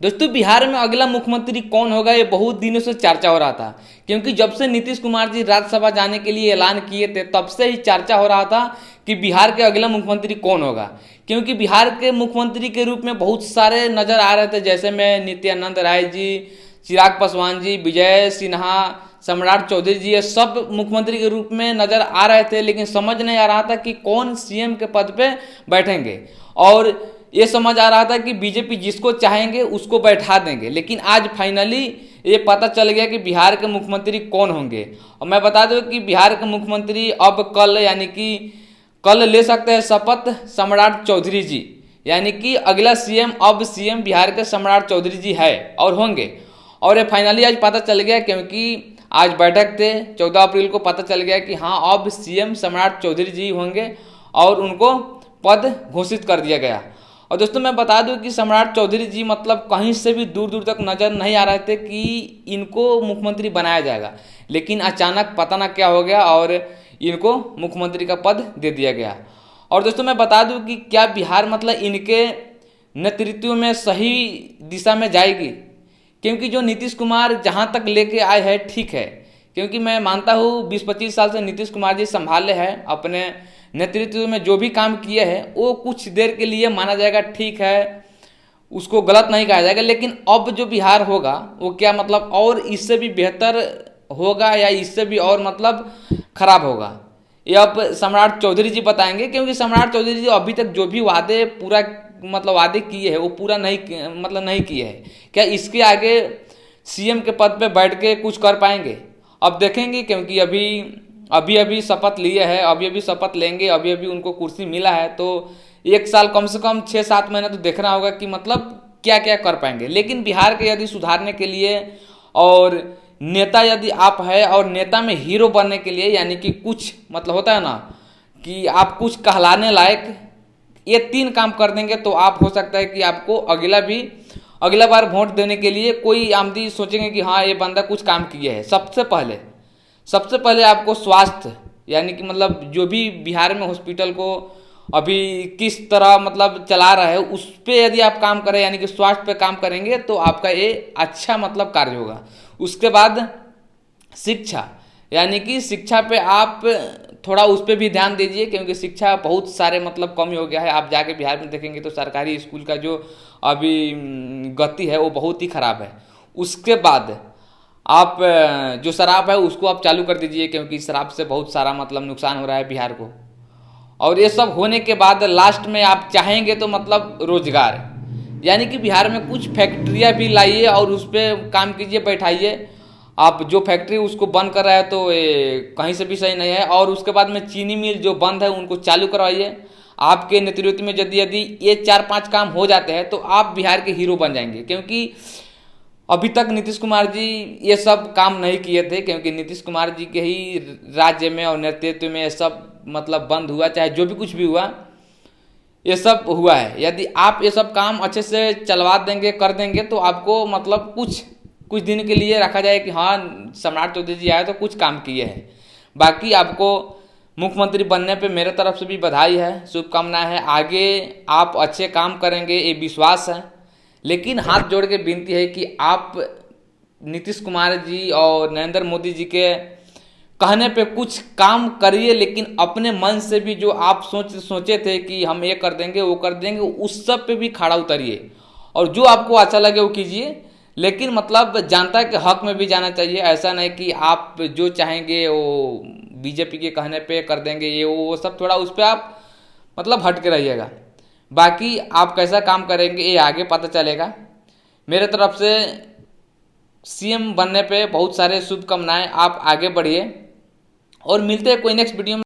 दोस्तों, बिहार में अगला मुख्यमंत्री कौन होगा ये बहुत दिनों से चर्चा हो रहा था, क्योंकि जब से नीतीश कुमार जी राज्यसभा जाने के लिए ऐलान किए थे तब से ही चर्चा हो रहा था कि बिहार के अगला मुख्यमंत्री कौन होगा। क्योंकि बिहार के मुख्यमंत्री के रूप में बहुत सारे नजर आ रहे थे, जैसे में नित्यानंद राय जी, चिराग पासवान जी, विजय सिन्हा, सम्राट चौधरी जी, ये सब मुख्यमंत्री के रूप में नजर आ रहे थे, लेकिन समझ नहीं आ रहा था कि कौन सीएम के पद पे बैठेंगे। और ये समझ आ रहा था कि बीजेपी जिसको चाहेंगे उसको बैठा देंगे, लेकिन आज फाइनली ये पता चल गया कि बिहार के मुख्यमंत्री कौन होंगे। और मैं बता दूं कि बिहार के मुख्यमंत्री अब कल यानी कि कल ले सकते हैं शपथ सम्राट चौधरी जी, यानी कि अगला सीएम अब सीएम बिहार के सम्राट चौधरी जी है और होंगे। और ये फाइनली आज पता चल गया, क्योंकि आज बैठक थे 14 अप्रैल को, पता चल गया कि हाँ अब सीएम सम्राट चौधरी जी होंगे और उनको पद घोषित कर दिया गया। और दोस्तों, मैं बता दूं कि सम्राट चौधरी जी मतलब कहीं से भी दूर दूर तक नजर नहीं आ रहे थे कि इनको मुख्यमंत्री बनाया जाएगा, लेकिन अचानक पता ना क्या हो गया और इनको मुख्यमंत्री का पद दे दिया गया। और दोस्तों, मैं बता दूं कि क्या बिहार मतलब इनके नेतृत्व में सही दिशा में जाएगी, क्योंकि जो नीतीश कुमार जहां तक लेके आए हैं ठीक है, क्योंकि मैं मानता हूँ 20-25 साल से नीतीश कुमार जी संभाले हैं, अपने नेतृत्व में जो भी काम किए हैं वो कुछ देर के लिए माना जाएगा, ठीक है, उसको गलत नहीं कहा जाएगा। लेकिन अब जो बिहार होगा वो क्या मतलब और इससे भी बेहतर होगा या इससे भी और मतलब खराब होगा, ये अब सम्राट चौधरी जी बताएंगे। क्योंकि सम्राट चौधरी जी अभी तक जो भी वादे पूरा मतलब वादे किए हैं वो पूरा नहीं नहीं किए हैं। क्या इसके आगे सीएम के पद पे बैठ के कुछ कर पाएंगे, अब देखेंगे। क्योंकि अभी अभी शपथ लिए हैं, अभी अभी शपथ लेंगे, अभी अभी उनको कुर्सी मिला है, तो एक साल कम से कम 6-7 महीना तो देखना होगा कि मतलब क्या क्या कर पाएंगे। लेकिन बिहार के यदि सुधारने के लिए और नेता यदि आप है और नेता में हीरो बनने के लिए, यानी कि कुछ मतलब होता है ना कि आप कुछ कहलाने लायक, ये 3 काम कर देंगे तो आप हो सकता है कि आपको अगला बार वोट देने के लिए कोई आमदी सोचेंगे कि हाँ ये बंदा कुछ काम किए है। सबसे पहले आपको स्वास्थ्य, यानी कि मतलब जो भी बिहार में हॉस्पिटल को अभी किस तरह मतलब चला रहा है उस पर यदि आप काम करें, यानी कि स्वास्थ्य पे काम करेंगे तो आपका ये अच्छा मतलब कार्य होगा। उसके बाद शिक्षा, यानी कि शिक्षा पे आप थोड़ा उस पर भी ध्यान दीजिए, क्योंकि शिक्षा बहुत सारे मतलब कमी हो गया है। आप जाके बिहार में देखेंगे तो सरकारी स्कूल का जो अभी गति है वो बहुत ही खराब है। उसके बाद आप जो शराब है उसको आप चालू कर दीजिए, क्योंकि शराब से बहुत सारा मतलब नुकसान हो रहा है बिहार को। और ये सब होने के बाद लास्ट में आप चाहेंगे तो मतलब रोजगार, यानी कि बिहार में कुछ फैक्ट्रियाँ भी लाइए और उस पर काम कीजिए, बैठाइए। आप जो फैक्ट्री उसको बंद कर रहा है तो ये कहीं से भी सही नहीं है। और उसके बाद में चीनी मिल जो बंद है उनको चालू करवाइए। आपके नेतृत्व में यदि ये 4-5 काम हो जाते हैं तो आप बिहार के हीरो बन जाएंगे। क्योंकि अभी तक नीतीश कुमार जी ये सब काम नहीं किए थे, क्योंकि नीतीश कुमार जी के ही राज्य में और नेतृत्व में ये सब मतलब बंद हुआ, चाहे जो भी कुछ भी हुआ ये सब हुआ है। यदि आप ये सब काम अच्छे से चलवा देंगे, कर देंगे, तो आपको मतलब कुछ दिन के लिए रखा जाए कि हाँ सम्राट चौधरी जी आए तो कुछ काम किए हैं। बाकी आपको मुख्यमंत्री बनने पे मेरे तरफ से भी बधाई है, शुभकामनाएं है। आगे आप अच्छे काम करेंगे ये विश्वास है। लेकिन हाथ जोड़ के विनती है कि आप नीतीश कुमार जी और नरेंद्र मोदी जी के कहने पे कुछ काम करिए, लेकिन अपने मन से भी जो आप सोचे थे कि हम ये कर देंगे वो कर देंगे, उस सब पे भी खड़ा उतरिए और जो आपको अच्छा लगे वो कीजिए। लेकिन मतलब जनता के हक में भी जाना चाहिए। ऐसा नहीं कि आप जो चाहेंगे वो बीजेपी के कहने पे कर देंगे, ये वो सब थोड़ा उस पर आप मतलब हट के रहिएगा। बाकी आप कैसा काम करेंगे ये आगे पता चलेगा। मेरे तरफ से सीएम बनने पे बहुत सारे शुभकामनाएं, आप आगे बढ़िए और मिलते हैं कोई नेक्स्ट वीडियो में।